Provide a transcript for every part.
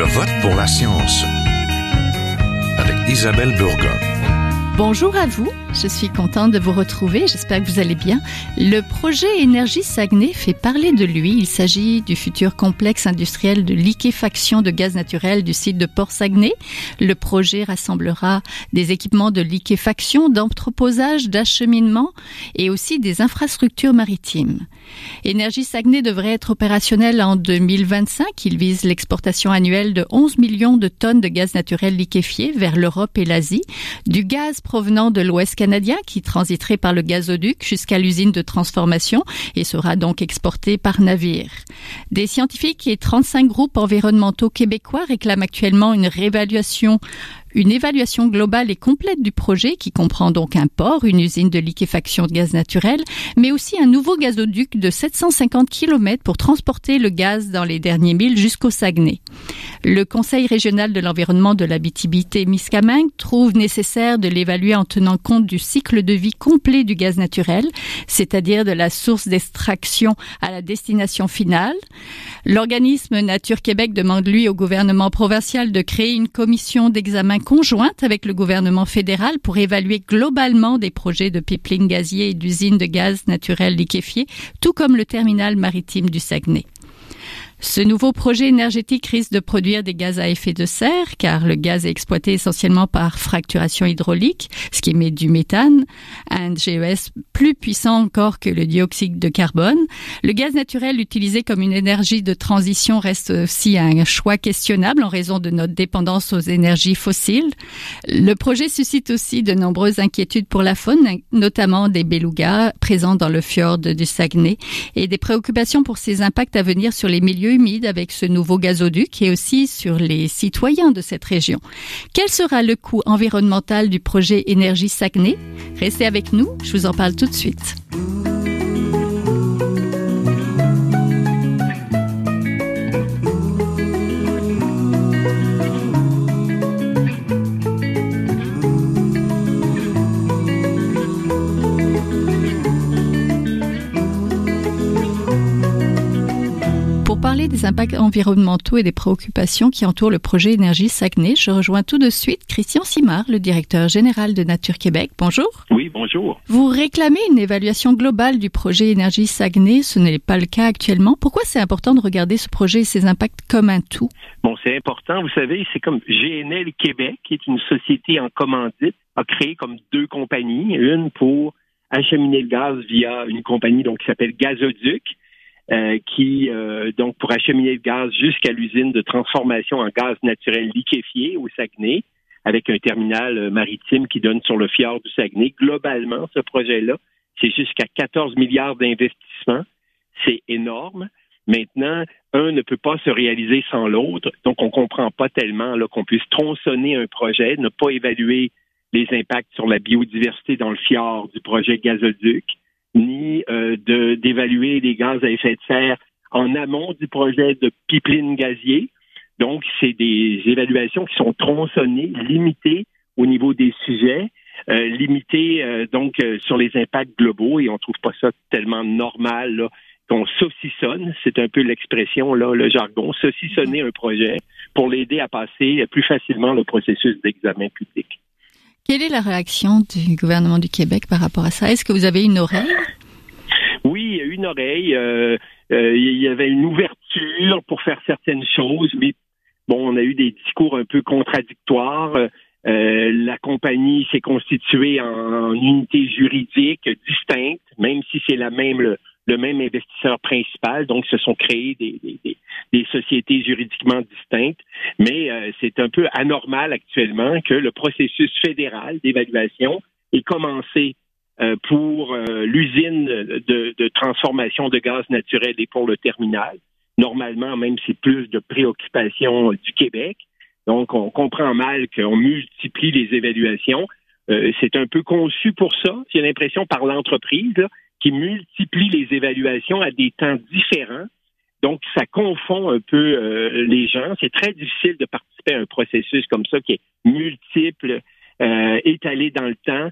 Je vote pour la science avec Isabelle Burgon. Bonjour à vous, je suis contente de vous retrouver, j'espère que vous allez bien. Le projet Énergie Saguenay fait parler de lui. Il s'agit du futur complexe industriel de liquéfaction de gaz naturel du site de Port-Saguenay. Le projet rassemblera des équipements de liquéfaction, d'entreposage, d'acheminement et aussi des infrastructures maritimes. Énergie Saguenay devrait être opérationnel en 2025. Il vise l'exportation annuelle de 11 millions de tonnes de gaz naturel liquéfié vers l'Europe et l'Asie, du gaz provenant de l'Ouest canadien qui transiterait par le gazoduc jusqu'à l'usine de transformation et sera donc exporté par navire. Des scientifiques et 35 groupes environnementaux québécois réclament actuellement une évaluation globale et complète du projet qui comprend donc un port, une usine de liquéfaction de gaz naturel, mais aussi un nouveau gazoduc de 750 km pour transporter le gaz dans les derniers milles jusqu'au Saguenay. Le Conseil régional de l'environnement de l'Abitibi-Témiscamingue trouve nécessaire de l'évaluer en tenant compte du cycle de vie complet du gaz naturel, c'est-à-dire de la source d'extraction à la destination finale. L'organisme Nature Québec demande lui au gouvernement provincial de créer une commission d'examen conjointe avec le gouvernement fédéral pour évaluer globalement des projets de pipeline gazier et d'usines de gaz naturel liquéfié, tout comme le terminal maritime du Saguenay. Ce nouveau projet énergétique risque de produire des gaz à effet de serre, car le gaz est exploité essentiellement par fracturation hydraulique, ce qui émet du méthane, un GES plus puissant encore que le dioxyde de carbone. Le gaz naturel utilisé comme une énergie de transition reste aussi un choix questionnable en raison de notre dépendance aux énergies fossiles. Le projet suscite aussi de nombreuses inquiétudes pour la faune, notamment des belugas présents dans le fjord du Saguenay, et des préoccupations pour ses impacts à venir sur les milieux humides avec ce nouveau gazoduc et aussi sur les citoyens de cette région. Quel sera le coût environnemental du projet Énergie Saguenay? Restez avec nous, je vous en parle tout de suite. Parler des impacts environnementaux et des préoccupations qui entourent le projet Énergie Saguenay, je rejoins tout de suite Christian Simard, le directeur général de Nature Québec. Bonjour. Oui, bonjour. Vous réclamez une évaluation globale du projet Énergie Saguenay. Ce n'est pas le cas actuellement. Pourquoi c'est important de regarder ce projet et ses impacts comme un tout? Bon, c'est important. Vous savez, c'est comme GNL Québec, qui est une société en commandite, a créé comme deux compagnies. Une pour acheminer le gaz via une compagnie qui s'appelle Gazoduc, donc pour acheminer le gaz jusqu'à l'usine de transformation en gaz naturel liquéfié au Saguenay, avec un terminal maritime qui donne sur le fjord du Saguenay. Globalement, ce projet-là, c'est jusqu'à 14 milliards d'investissements. C'est énorme. Maintenant, un ne peut pas se réaliser sans l'autre, donc on comprend pas tellement qu'on puisse tronçonner un projet, ne pas évaluer les impacts sur la biodiversité dans le fjord du projet Gazoduc, ni d'évaluer les gaz à effet de serre en amont du projet de pipeline gazier. Donc, c'est des évaluations qui sont tronçonnées, limitées au niveau des sujets, limitées sur les impacts globaux, et on trouve pas ça tellement normal qu'on saucissonne, c'est un peu l'expression, le jargon, saucissonner un projet pour l'aider à passer plus facilement le processus d'examen public. Quelle est la réaction du gouvernement du Québec par rapport à ça? Est-ce que vous avez une oreille? Oui, il y a une oreille. Il y avait une ouverture pour faire certaines choses, mais bon, on a eu des discours un peu contradictoires. La compagnie s'est constituée en unité juridique distincte, même si c'est le même investisseur principal. Donc, se sont créées des sociétés juridiquement distinctes. Mais c'est un peu anormal actuellement que le processus fédéral d'évaluation ait commencé pour l'usine de transformation de gaz naturel et pour le terminal. Normalement, même, c'est plus de préoccupation du Québec. Donc, on comprend mal qu'on multiplie les évaluations. C'est un peu conçu pour ça, j'ai l'impression, par l'entreprise, qui multiplie les évaluations à des temps différents. Donc, ça confond un peu les gens. C'est très difficile de participer à un processus comme ça qui est multiple, étalé dans le temps.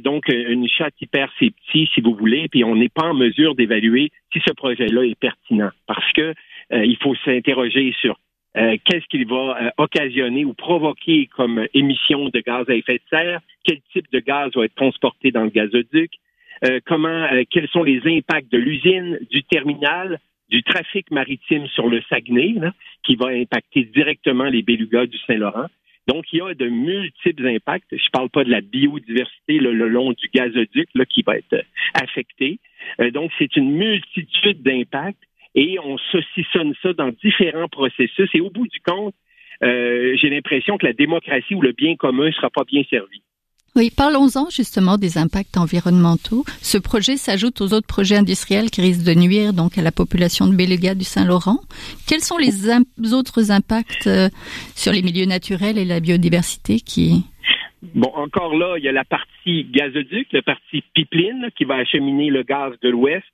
Donc, une chatte hyper c'est petit, si vous voulez, puis on n'est pas en mesure d'évaluer si ce projet-là est pertinent. Parce que il faut s'interroger sur qu'est-ce qu'il va occasionner ou provoquer comme émission de gaz à effet de serre, quel type de gaz va être transporté dans le gazoduc, quels sont les impacts de l'usine, du terminal, du trafic maritime sur le Saguenay, là, qui va impacter directement les belugas du Saint-Laurent. Donc, il y a de multiples impacts. Je parle pas de la biodiversité le long du gazoduc là, qui va être affecté. Donc, c'est une multitude d'impacts et on saucissonne ça dans différents processus. Et au bout du compte, j'ai l'impression que la démocratie ou le bien commun ne sera pas bien servi. Oui, parlons-en justement des impacts environnementaux. Ce projet s'ajoute aux autres projets industriels qui risquent de nuire donc à la population de belugas du Saint-Laurent. Quels sont les autres impacts sur les milieux naturels et la biodiversité qui... Bon, encore là, il y a la partie gazoduc, la partie pipeline qui va acheminer le gaz de l'Ouest.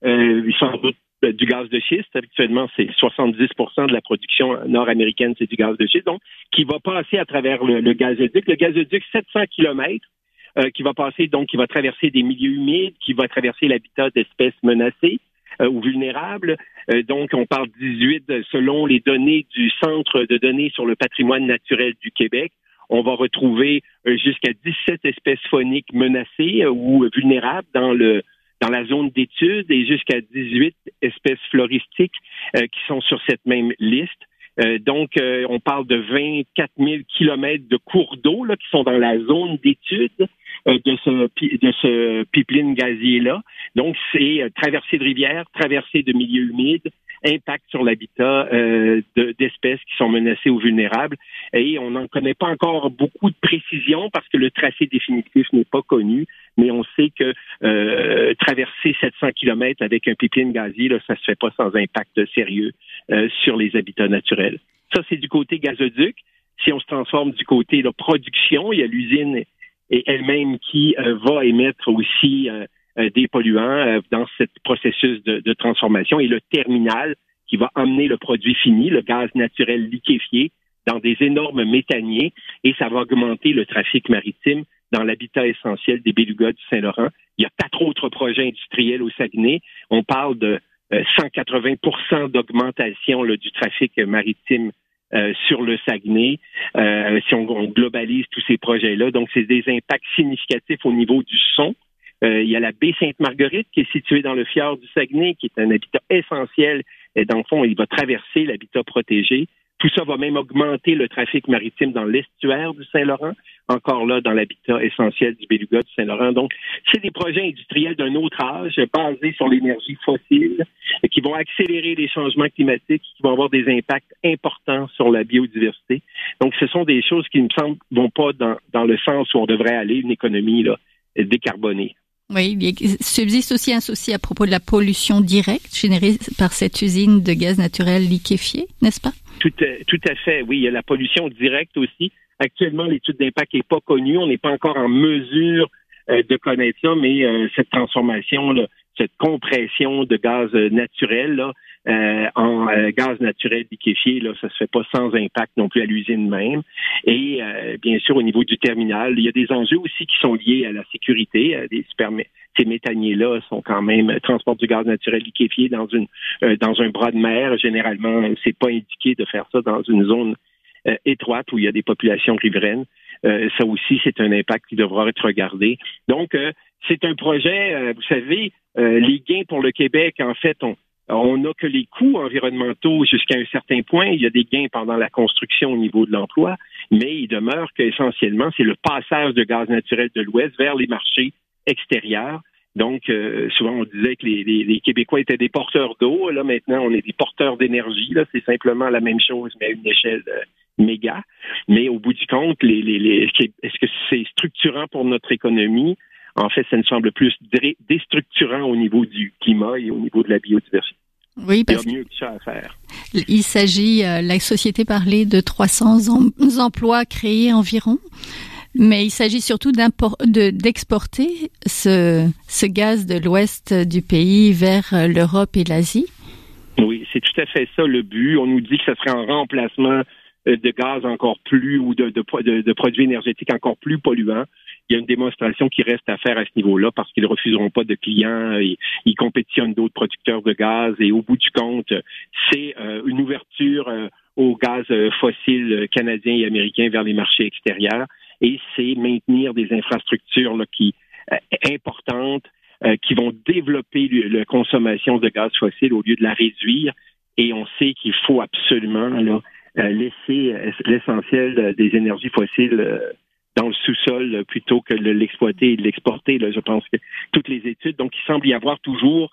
Sans doute du gaz de schiste. Habituellement, c'est 70% de la production nord-américaine, c'est du gaz de schiste. Donc, qui va passer à travers le gazoduc. Le gazoduc, 700 kilomètres, qui va passer, donc, qui va traverser des milieux humides, qui va traverser l'habitat d'espèces menacées ou vulnérables. Donc, on parle 18 selon les données du Centre de données sur le patrimoine naturel du Québec. On va retrouver jusqu'à 17 espèces fauniques menacées ou vulnérables dans la zone d'étude et jusqu'à 18 espèces floristiques qui sont sur cette même liste. Donc, on parle de 24 000 kilomètres de cours d'eau là, qui sont dans la zone d'étude de ce pipeline gazier-là. Donc, c'est traversée de rivières, traversée de milieux humides, impact sur l'habitat d'espèces qui sont menacées ou vulnérables. Et on n'en connaît pas encore beaucoup de précision parce que le tracé définitif n'est pas connu, mais on sait que traverser 700 kilomètres avec un pipeline gazier, là, ça se fait pas sans impact sérieux sur les habitats naturels. Ça, c'est du côté gazoduc. Si on se transforme du côté la production, il y a l'usine elle-même qui va émettre aussi des polluants dans ce processus de transformation et le terminal qui va emmener le produit fini, le gaz naturel liquéfié, dans des énormes méthaniers et ça va augmenter le trafic maritime dans l'habitat essentiel des belugas du Saint-Laurent. Il y a 4 autres projets industriels au Saguenay. On parle de 180% d'augmentation là, du trafic maritime sur le Saguenay, si on globalise tous ces projets-là. Donc, c'est des impacts significatifs au niveau du son. Il y a la baie Sainte-Marguerite qui est située dans le fjord du Saguenay, qui est un habitat essentiel. Et dans le fond, il va traverser l'habitat protégé. Tout ça va même augmenter le trafic maritime dans l'estuaire du Saint-Laurent, encore là dans l'habitat essentiel du beluga du Saint-Laurent. Donc, c'est des projets industriels d'un autre âge, basés sur l'énergie fossile, qui vont accélérer les changements climatiques, qui vont avoir des impacts importants sur la biodiversité. Donc, ce sont des choses qui, il me semble, vont pas dans le sens où on devrait aller, une économie là, décarbonée. Oui, il subsiste aussi un souci à propos de la pollution directe générée par cette usine de gaz naturel liquéfié, n'est-ce pas? Tout à fait, oui. Il y a la pollution directe aussi. Actuellement, l'étude d'impact n'est pas connue. On n'est pas encore en mesure de connaître ça, mais cette transformation, là, cette compression de gaz naturel là, en gaz naturel liquéfié, là, ça se fait pas sans impact non plus à l'usine même. Et bien sûr, au niveau du terminal, il y a des enjeux aussi qui sont liés à la sécurité. Ces méthaniers-là sont quand même transportent du gaz naturel liquéfié dans un bras de mer. Généralement, c'est pas indiqué de faire ça dans une zone étroite où il y a des populations riveraines. Ça aussi, c'est un impact qui devra être regardé. Donc, c'est un projet, vous savez, les gains pour le Québec, en fait, on n'a que les coûts environnementaux jusqu'à un certain point. Il y a des gains pendant la construction au niveau de l'emploi, mais il demeure qu'essentiellement, c'est le passage de gaz naturel de l'Ouest vers les marchés extérieurs. Donc, souvent, on disait que les Québécois étaient des porteurs d'eau. Là, maintenant, on est des porteurs d'énergie. Là, c'est simplement la même chose, mais à une échelle méga. Mais au bout du compte, est-ce que c'est structurant pour notre économie? En fait, ça nous semble plus déstructurant au niveau du climat et au niveau de la biodiversité. Oui, parce il y a mieux que ça à faire. Il s'agit, la société parlait de 300 emplois créés environ, mais il s'agit surtout d'exporter ce gaz de l'ouest du pays vers l'Europe et l'Asie. Oui, c'est tout à fait ça le but. On nous dit que ce serait en remplacement de gaz encore plus ou de produits énergétiques encore plus polluants. Il y a une démonstration qui reste à faire à ce niveau-là parce qu'ils ne refuseront pas de clients et ils compétitionnent d'autres producteurs de gaz et au bout du compte, c'est une ouverture au gaz fossile canadien et américain vers les marchés extérieurs. Et c'est maintenir des infrastructures là, importantes qui vont développer la consommation de gaz fossile au lieu de la réduire. Et on sait qu'il faut absolument là, laisser l'essentiel des énergies fossiles dans le sous-sol plutôt que de l'exploiter et de l'exporter. Là, je pense que toutes les études, donc il semble y avoir toujours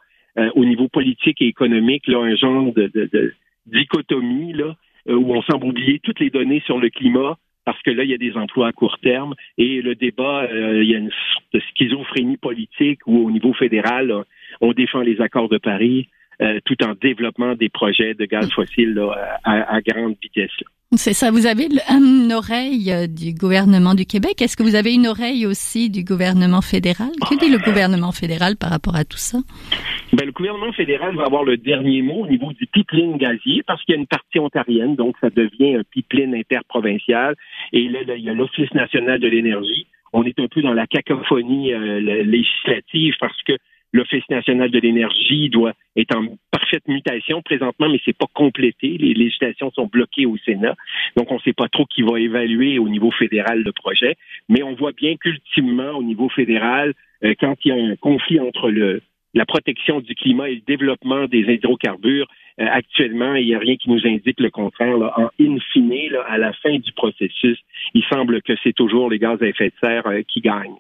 au niveau politique et économique là, un genre de dichotomie là, où on semble oublier toutes les données sur le climat parce que là, il y a des emplois à court terme et le débat, il y a une sorte de schizophrénie politique où au niveau fédéral, là, on défend les accords de Paris tout en développant des projets de gaz fossile là, à grande vitesse. Là. C'est ça. Vous avez une oreille du gouvernement du Québec. Est-ce que vous avez une oreille aussi du gouvernement fédéral? Que dit le gouvernement fédéral par rapport à tout ça? Ben, le gouvernement fédéral va avoir le dernier mot au niveau du pipeline gazier parce qu'il y a une partie ontarienne, donc ça devient un pipeline interprovincial. Et là, il y a l'Office national de l'énergie. On est un peu dans la cacophonie législative parce que l'Office national de l'énergie est en parfaite mutation présentement, mais c'est pas complété. Les législations sont bloquées au Sénat. Donc, on ne sait pas trop qui va évaluer au niveau fédéral le projet. Mais on voit bien qu'ultimement, au niveau fédéral, quand il y a un conflit entre la protection du climat et le développement des hydrocarbures, actuellement, il n'y a rien qui nous indique le contraire. Là, en in fine, là, à la fin du processus, il semble que c'est toujours les gaz à effet de serre qui gagnent.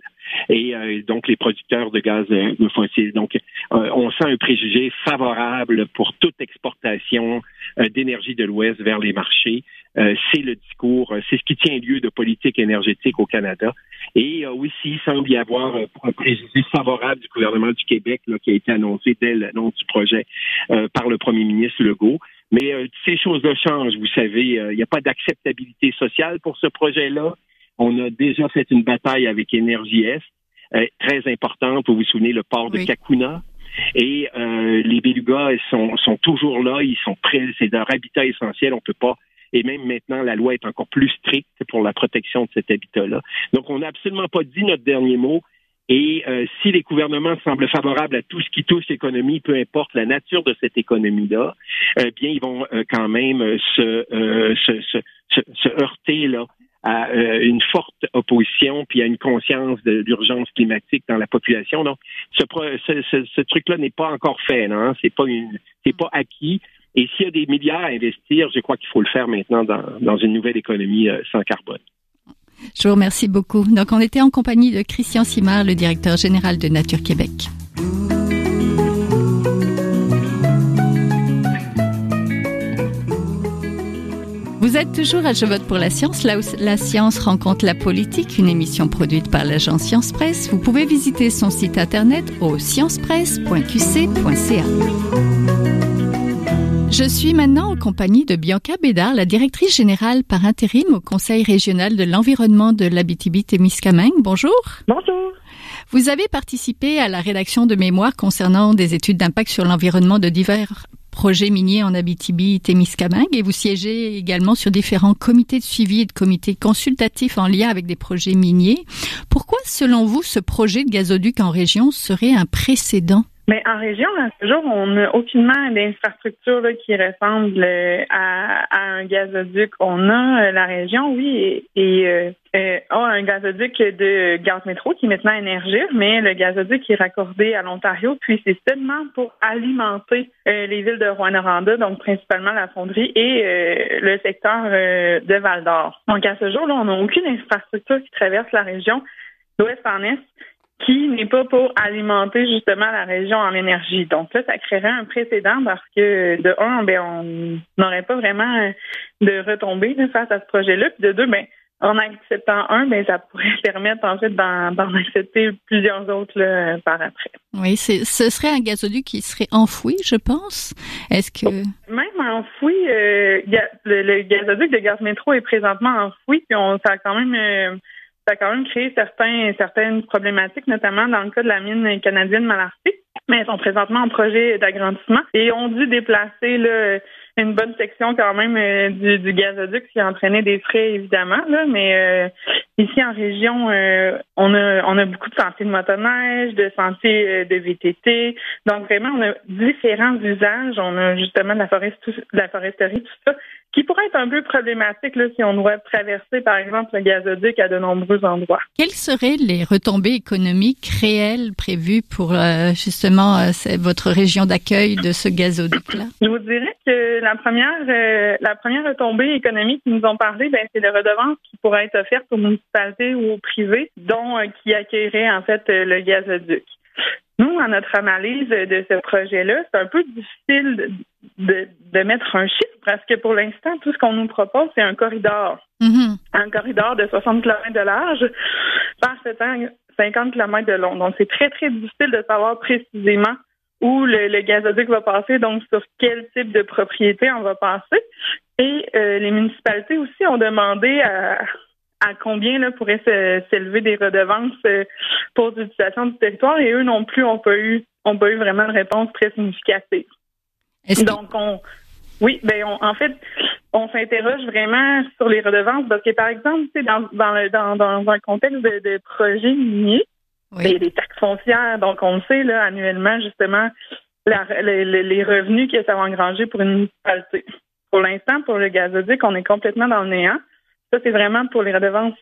Et donc les producteurs de gaz de fossile. Donc, on sent un préjugé favorable pour toute exportation d'énergie de l'Ouest vers les marchés. C'est le discours, c'est ce qui tient lieu de politique énergétique au Canada. Et aussi, il semble y avoir un préjugé favorable du gouvernement du Québec là, qui a été annoncé dès l'annonce du projet par le premier ministre Legault. Mais ces choses-là changent, vous savez. Il n'y a pas d'acceptabilité sociale pour ce projet-là. On a déjà fait une bataille avec Énergie Est, très importante. Vous vous souvenez, le port de Kakuna. Et les Belugas sont toujours là. Ils sont prêts. C'est leur habitat essentiel. On peut pas. Et même maintenant, la loi est encore plus stricte pour la protection de cet habitat-là. Donc, on n'a absolument pas dit notre dernier mot. Et si les gouvernements semblent favorables à tout ce qui touche l'économie, peu importe la nature de cette économie-là, bien, ils vont quand même se heurter là à une forte opposition puis à une conscience de l'urgence climatique dans la population. Donc, ce truc-là n'est pas encore fait, non? C'est pas acquis. Et s'il y a des milliards à investir, je crois qu'il faut le faire maintenant dans une nouvelle économie sans carbone. Je vous remercie beaucoup. Donc, on était en compagnie de Christian Simard, le directeur général de Nature Québec. Vous êtes toujours à Je vote pour la science, là où la science rencontre la politique, une émission produite par l'agence Science Presse. Vous pouvez visiter son site internet au sciencepresse.qc.ca. Je suis maintenant en compagnie de Bianca Bédard, la directrice générale par intérim au Conseil régional de l'environnement de l'Abitibi-Témiscamingue. Bonjour. Bonjour. Vous avez participé à la rédaction de mémoires concernant des études d'impact sur l'environnement de divers projets miniers en Abitibi-Témiscamingue et vous siégez également sur différents comités de suivi et de comités consultatifs en lien avec des projets miniers. Pourquoi, selon vous, ce projet de gazoduc en région serait un précédent? Mais en région, à ce jour, on n'a aucunement d'infrastructure là, qui ressemble à un gazoduc. On a la région, oui, a un gazoduc de Gaz Métro qui est maintenant Énergir, mais le gazoduc est raccordé à l'Ontario, puis c'est seulement pour alimenter les villes de Rouyn-Noranda, donc principalement la fonderie et le secteur de Val-d'Or. Donc à ce jour, là, on n'a aucune infrastructure qui traverse la région d'ouest en est, qui n'est pas pour alimenter justement la région en énergie. Donc là, ça créerait un précédent parce que de un, on n'aurait pas vraiment de retombées face à ce projet-là. Puis de deux, en acceptant un, ça pourrait permettre en fait d'en accepter plusieurs autres là, par après. Oui, ce serait un gazoduc qui serait enfoui, je pense. Est-ce que même enfoui, le gazoduc de Gaz Métro est présentement enfoui, puis ça a quand même créé certaines problématiques, notamment dans le cas de la mine canadienne Malartic, mais elles sont présentement en projet d'agrandissement et ont dû déplacer là, une bonne section quand même du gazoduc, ce qui a entraîné des frais évidemment, là, mais ici en région, on a beaucoup de sentiers de motoneige, de sentiers de VTT, donc vraiment on a différents usages, on a justement de la foresterie, tout ça, qui pourrait être un peu problématique là, si on doit traverser, par exemple, le gazoduc à de nombreux endroits. Quelles seraient les retombées économiques réelles prévues pour justement votre région d'accueil de ce gazoduc-là? Je vous dirais que la première retombée économique qu'ils nous ont parlé, c'est de redevances qui pourraient être offertes aux municipalités ou aux privés, dont qui accueilleraient en fait le gazoduc. Nous, à notre analyse de ce projet-là, c'est un peu difficile de mettre un chiffre parce que pour l'instant, tout ce qu'on nous propose, c'est un corridor. Mm-hmm. Un corridor de 60 km de large par 50 km de long. Donc, c'est très, très difficile de savoir précisément où le gazoduc va passer, donc sur quel type de propriété on va passer. Et les municipalités aussi ont demandé à combien là pourrait s'élever des redevances pour l'utilisation du territoire, et eux non plus ont pas eu vraiment de réponse très significative. Donc en fait on s'interroge vraiment sur les redevances parce que par exemple dans un contexte de projet minier, il y a des taxes foncières, donc on le sait là annuellement justement les revenus que ça va engranger pour une municipalité. Pour l'instant, pour le gazoduc, on est complètement dans le néant. Ça, c'est vraiment pour les redevances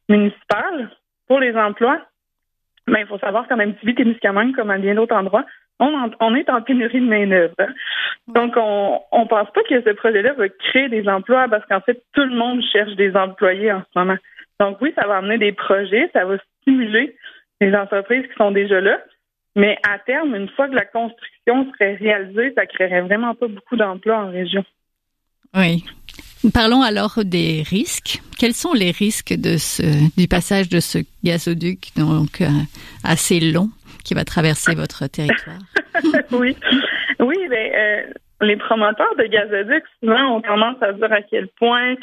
municipales. Pour les emplois, il faut savoir qu'en Abitibi-Témiscamingue, comme à bien d'autres endroits, on est en pénurie de main-d'œuvre. Donc, on pense pas que ce projet-là va créer des emplois parce qu'en fait, tout le monde cherche des employés en ce moment. Donc, oui, ça va amener des projets, ça va stimuler les entreprises qui sont déjà là. Mais à terme, une fois que la construction serait réalisée, ça créerait vraiment pas beaucoup d'emplois en région. Oui. Parlons alors des risques. Quels sont les risques du passage de ce gazoduc donc assez long qui va traverser votre territoire? Oui, les promoteurs de gazoducs souvent ont tendance à dire à quel point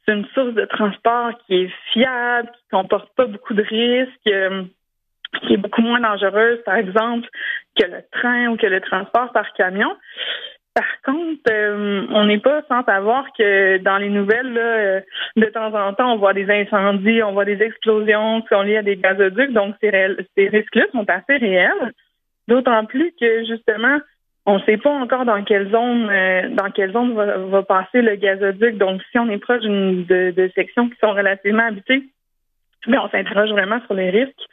c'est une source de transport qui est fiable, qui comporte pas beaucoup de risques, qui est beaucoup moins dangereuse, par exemple, que le train ou que le transport par camion. Par contre, on n'est pas sans savoir que dans les nouvelles, là, de temps en temps, on voit des incendies, on voit des explosions qui sont liées à des gazoducs. Donc, ces risques-là sont assez réels. D'autant plus que, justement, on ne sait pas encore dans quelle zone va passer le gazoduc. Donc, si on est proche de sections qui sont relativement habitées, on s'interroge vraiment sur les risques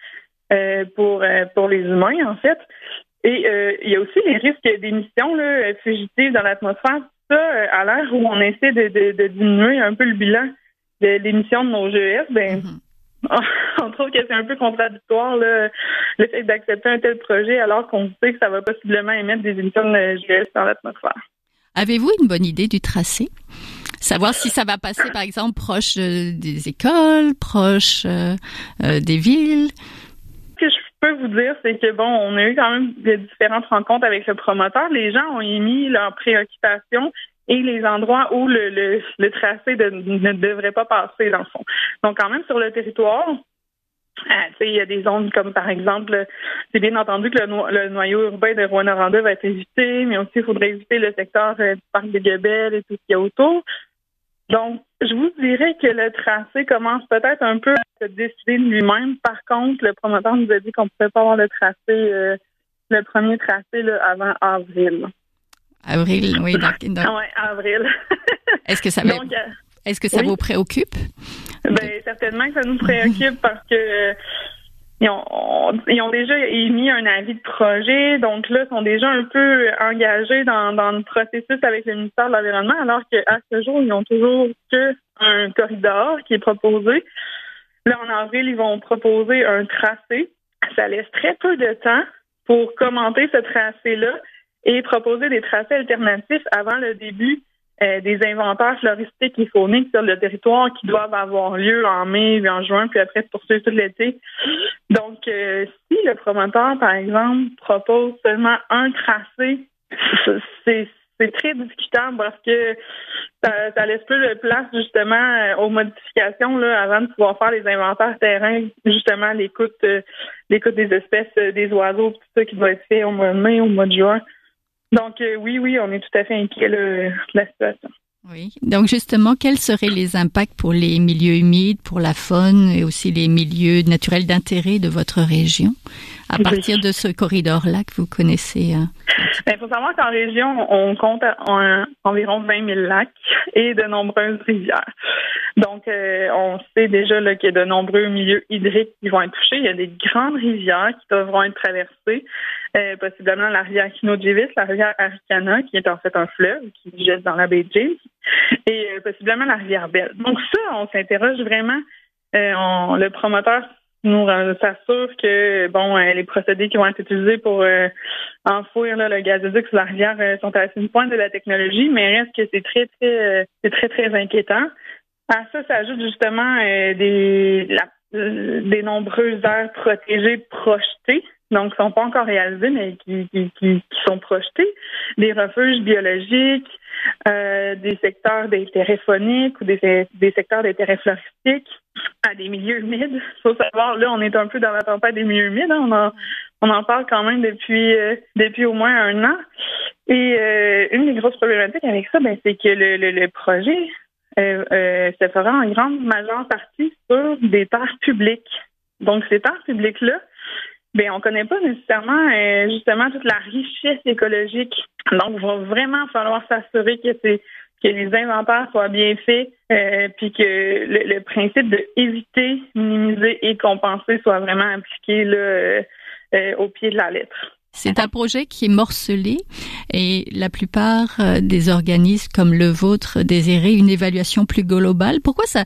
pour les humains, en fait. Et il y a aussi les risques d'émissions fugitives dans l'atmosphère. Ça, à l'heure où on essaie de diminuer un peu le bilan de l'émission de nos GES, on trouve que c'est un peu contradictoire le fait d'accepter un tel projet alors qu'on sait que ça va possiblement émettre des émissions de GES dans l'atmosphère. Avez-vous une bonne idée du tracé? Savoir si ça va passer, par exemple, proche des écoles, proche des villes? Ce que je peux vous dire, c'est que on a eu quand même des différentes rencontres avec le promoteur. Les gens ont émis leurs préoccupations et les endroits où le tracé ne devrait pas passer, dans le fond. Donc, quand même, sur le territoire, il y a des zones comme, par exemple, c'est bien entendu que le noyau urbain de Rouyn-Noranda va être évité, mais aussi, il faudrait éviter le secteur du parc de Guebel et tout ce qu'il y a autour. Donc, je vous dirais que le tracé commence peut-être un peu à se décider de lui-même. Par contre, le promoteur nous a dit qu'on ne pouvait pas avoir le premier tracé là, avant avril. Avril, oui. Oui, avril. Est-ce que ça vous préoccupe? Certainement que ça nous préoccupe parce que ils ont déjà émis un avis de projet, donc là, ils sont déjà un peu engagés dans le processus avec le ministère de l'Environnement, alors qu'à ce jour, ils n'ont toujours qu'un corridor qui est proposé. Là, en avril, ils vont proposer un tracé. Ça laisse très peu de temps pour commenter ce tracé-là et proposer des tracés alternatifs avant le début des inventaires floristiques et fauniques sur le territoire qui doivent avoir lieu en mai et en juin, puis après se poursuivre tout l'été. Donc, si le promoteur, par exemple, propose seulement un tracé, c'est très discutable parce que ça laisse plus de place justement aux modifications là, avant de pouvoir faire les inventaires terrain, justement l'écoute des espèces des oiseaux, tout ça qui doit être fait au mois de mai, au mois de juin. Donc oui, on est tout à fait inquiet de la situation. Oui. Donc justement, quels seraient les impacts pour les milieux humides, pour la faune et aussi les milieux naturels d'intérêt de votre région à partir de ce corridor-là que vous connaissez? Il faut savoir qu'en région, on compte environ 20 000 lacs et de nombreuses rivières. Donc, on sait déjà là, qu'il y a de nombreux milieux hydriques qui vont être touchés. Il y a des grandes rivières qui devront être traversées, possiblement la rivière Kinojivit, la rivière Arikana, qui est en fait un fleuve qui jette dans la baie de James, et possiblement la rivière Belle. Donc ça, on s'interroge vraiment. Le promoteur nous s'assure que les procédés qui vont être utilisés pour enfouir là, le gazoduc sur la rivière sont à une pointe de la technologie, mais reste que c'est très inquiétant. À ça s'ajoute justement des nombreuses aires protégées projetées, donc qui ne sont pas encore réalisées, mais qui sont projetées, des refuges biologiques, des secteurs d'intérêt faunique ou des secteurs d'intérêt floristique, à des milieux humides. Il faut savoir, là, on est un peu dans la tempête des milieux humides. Hein. On en parle quand même depuis au moins 1 an. Et une des grosses problématiques avec ça, c'est que le projet se fera en grande majeure partie sur des terres publiques. Donc, ces terres publiques-là, on connaît pas nécessairement justement toute la richesse écologique. Donc, il va vraiment falloir s'assurer que les inventaires soient bien faits, puis que le principe de éviter, minimiser et compenser soit vraiment appliqué là, au pied de la lettre. C'est un projet qui est morcelé et la plupart des organismes comme le vôtre désiraient une évaluation plus globale. Pourquoi ça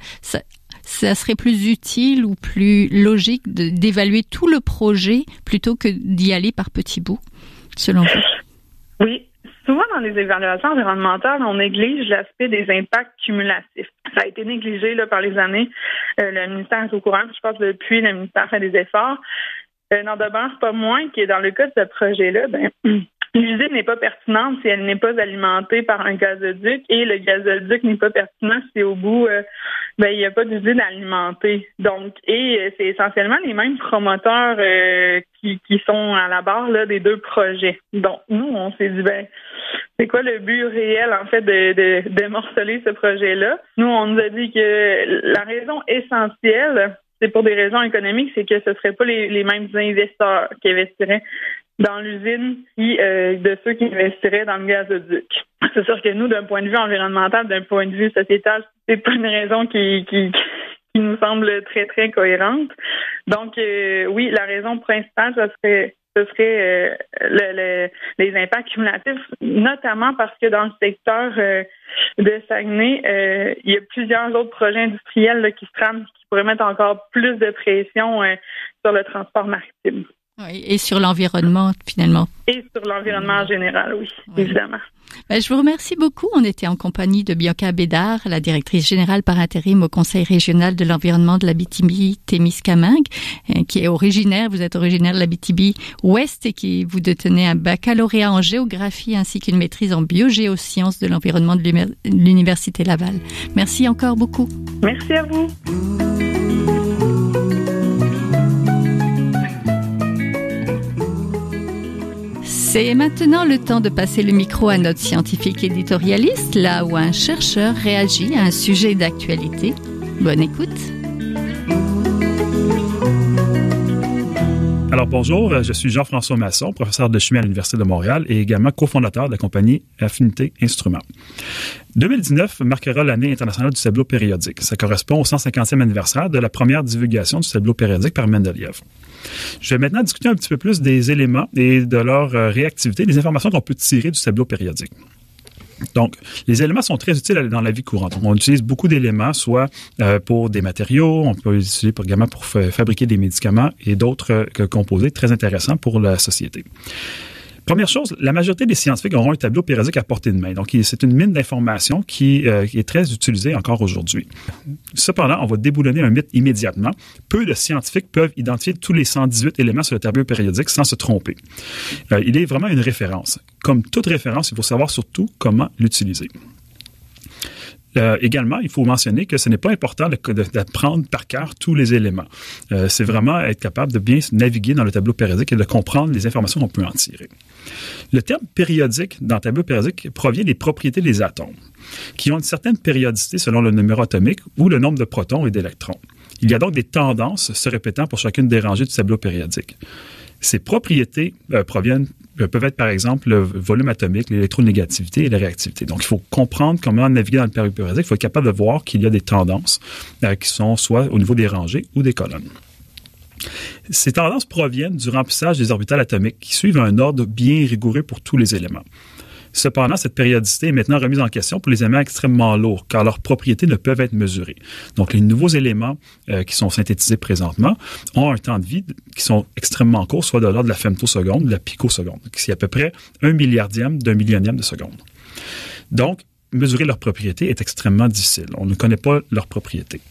serait plus utile ou plus logique d'évaluer tout le projet plutôt que d'y aller par petits bouts, selon vous? Oui. Souvent, dans les évaluations environnementales, on néglige l'aspect des impacts cumulatifs. Ça a été négligé là, par les années. Le ministère est au courant. Je pense que depuis, le ministère fait des efforts. N'en demeure pas moins que dans le cas de ce projet-là, l'usine n'est pas pertinente si elle n'est pas alimentée par un gazoduc et le gazoduc n'est pas pertinent si au bout, il n'y a pas d'usine alimentée. Donc, et c'est essentiellement les mêmes promoteurs qui sont à la barre là, des 2 projets. Donc, nous, on s'est dit, c'est quoi le but réel, en fait, de morceler ce projet-là? Nous, on nous a dit que la raison essentielle, c'est pour des raisons économiques, c'est que ce ne seraient pas les mêmes investisseurs qui investiraient dans l'usine de ceux qui investiraient dans le gazoduc. C'est sûr que nous, d'un point de vue environnemental, d'un point de vue sociétal, c'est pas une raison qui nous semble très, très cohérente. Donc, oui, la raison principale, ce serait les impacts cumulatifs, notamment parce que dans le secteur de Saguenay, il y a plusieurs autres projets industriels là, qui se trament, qui pourraient mettre encore plus de pression sur le transport maritime. Oui, et sur l'environnement, finalement. Et sur l'environnement en général, oui. Évidemment. Je vous remercie beaucoup. On était en compagnie de Bianca Bédard, la directrice générale par intérim au Conseil régional de l'environnement de l'Abitibi-Témiscamingue, qui est originaire, vous êtes originaire de l'Abitibi-Ouest et qui vous détenez un baccalauréat en géographie ainsi qu'une maîtrise en biogéosciences de l'environnement de l'Université Laval. Merci encore beaucoup. Merci à vous. C'est maintenant le temps de passer le micro à notre scientifique éditorialiste, là où un chercheur réagit à un sujet d'actualité. Bonne écoute. Alors bonjour, je suis Jean-François Masson, professeur de chimie à l'Université de Montréal et également cofondateur de la compagnie Affinité Instruments. 2019 marquera l'année internationale du tableau périodique. Ça correspond au 150e anniversaire de la première divulgation du tableau périodique par Mendeleïev. Je vais maintenant discuter un petit peu plus des éléments et de leur réactivité, des informations qu'on peut tirer du tableau périodique. Donc, les éléments sont très utiles dans la vie courante. Donc, on utilise beaucoup d'éléments, soit pour des matériaux, on peut les utiliser également pour fabriquer des médicaments et d'autres composés très intéressants pour la société. Première chose, la majorité des scientifiques auront un tableau périodique à portée de main. Donc, c'est une mine d'informations qui est très utilisée encore aujourd'hui. Cependant, on va déboulonner un mythe immédiatement. Peu de scientifiques peuvent identifier tous les 118 éléments sur le tableau périodique sans se tromper. Il est vraiment une référence. Comme toute référence, il faut savoir surtout comment l'utiliser. Également, il faut mentionner que ce n'est pas important d'apprendre par cœur tous les éléments. C'est vraiment être capable de bien naviguer dans le tableau périodique et de comprendre les informations qu'on peut en tirer. Le terme périodique dans le tableau périodique provient des propriétés des atomes, qui ont une certaine périodicité selon le numéro atomique ou le nombre de protons et d'électrons. Il y a donc des tendances se répétant pour chacune des rangées du tableau périodique. Ces propriétés peuvent être, par exemple, le volume atomique, l'électronégativité et la réactivité. Donc, il faut comprendre comment naviguer dans le tableau périodique. Il faut être capable de voir qu'il y a des tendances qui sont soit au niveau des rangées ou des colonnes. Ces tendances proviennent du remplissage des orbitales atomiques qui suivent un ordre bien rigoureux pour tous les éléments. Cependant, cette périodicité est maintenant remise en question pour les éléments extrêmement lourds, car leurs propriétés ne peuvent être mesurées. Donc, les nouveaux éléments qui sont synthétisés présentement ont un temps de vie qui sont extrêmement courts, soit de l'ordre de la femtoseconde, de la picoseconde, qui est à peu près 1/1000 d'un millionième de seconde. Donc, mesurer leurs propriétés est extrêmement difficile. On ne connaît pas leurs propriétés.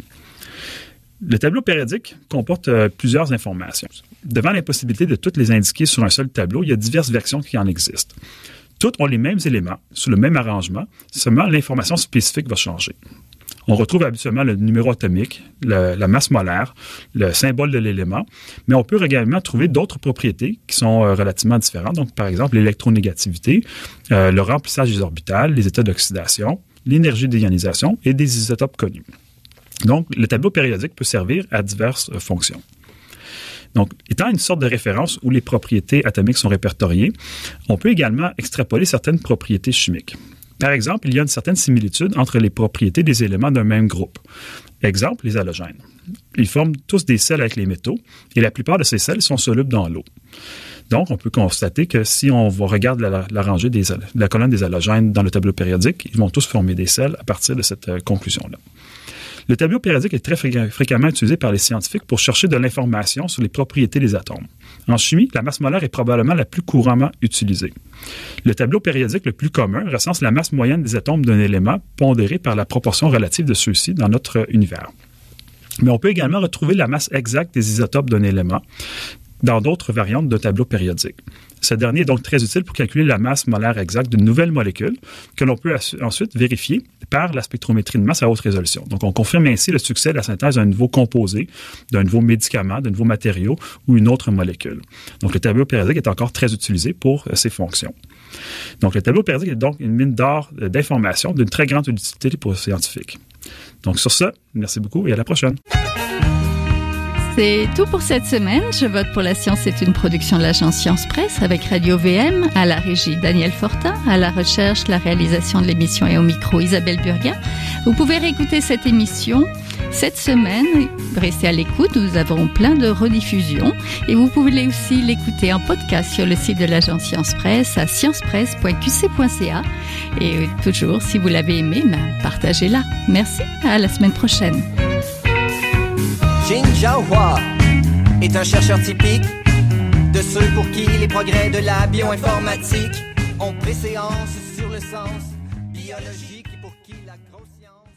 Le tableau périodique comporte plusieurs informations. Devant l'impossibilité de toutes les indiquer sur un seul tableau, il y a diverses versions qui en existent. Toutes ont les mêmes éléments, sous le même arrangement, seulement l'information spécifique va changer. On retrouve habituellement le numéro atomique, la masse molaire, le symbole de l'élément, mais on peut également trouver d'autres propriétés qui sont relativement différentes. Donc, par exemple, l'électronégativité, le remplissage des orbitales, les états d'oxydation, l'énergie d'ionisation et des isotopes connus. Donc, le tableau périodique peut servir à diverses fonctions. Donc, étant une sorte de référence où les propriétés atomiques sont répertoriées, on peut également extrapoler certaines propriétés chimiques. Par exemple, il y a une certaine similitude entre les propriétés des éléments d'un même groupe. Exemple, les halogènes. Ils forment tous des sels avec les métaux et la plupart de ces sels sont solubles dans l'eau. Donc, on peut constater que si on regarde la rangée la colonne des halogènes dans le tableau périodique, ils vont tous former des sels à partir de cette conclusion-là. Le tableau périodique est très fréquemment utilisé par les scientifiques pour chercher de l'information sur les propriétés des atomes. En chimie, la masse molaire est probablement la plus couramment utilisée. Le tableau périodique le plus commun recense la masse moyenne des atomes d'un élément pondérée par la proportion relative de ceux-ci dans notre univers. Mais on peut également retrouver la masse exacte des isotopes d'un élément dans d'autres variantes de tableau périodique. Ce dernier est donc très utile pour calculer la masse molaire exacte d'une nouvelle molécule que l'on peut ensuite vérifier par la spectrométrie de masse à haute résolution. Donc, on confirme ainsi le succès de la synthèse d'un nouveau composé, d'un nouveau médicament, d'un nouveau matériau ou une autre molécule. Donc, le tableau périodique est encore très utilisé pour ces fonctions. Donc, le tableau périodique est donc une mine d'or d'informations d'une très grande utilité pour les scientifiques. Donc, sur ce, merci beaucoup et à la prochaine. C'est tout pour cette semaine. Je vote pour la science. C'est une production de l'agence Science Presse avec Radio VM, à la régie Daniel Fortin, à la recherche, la réalisation de l'émission et au micro Isabelle Burguin. Vous pouvez réécouter cette émission cette semaine. Restez à l'écoute. Nous avons plein de rediffusions et vous pouvez aussi l'écouter en podcast sur le site de l'agence Science Presse à sciencepresse.qc.ca. Et toujours, si vous l'avez aimé, partagez-la. Merci. À la semaine prochaine. Jin Jiahua est un chercheur typique de ceux pour qui les progrès de la bioinformatique ont préséance sur le sens biologique et pour qui la grosse science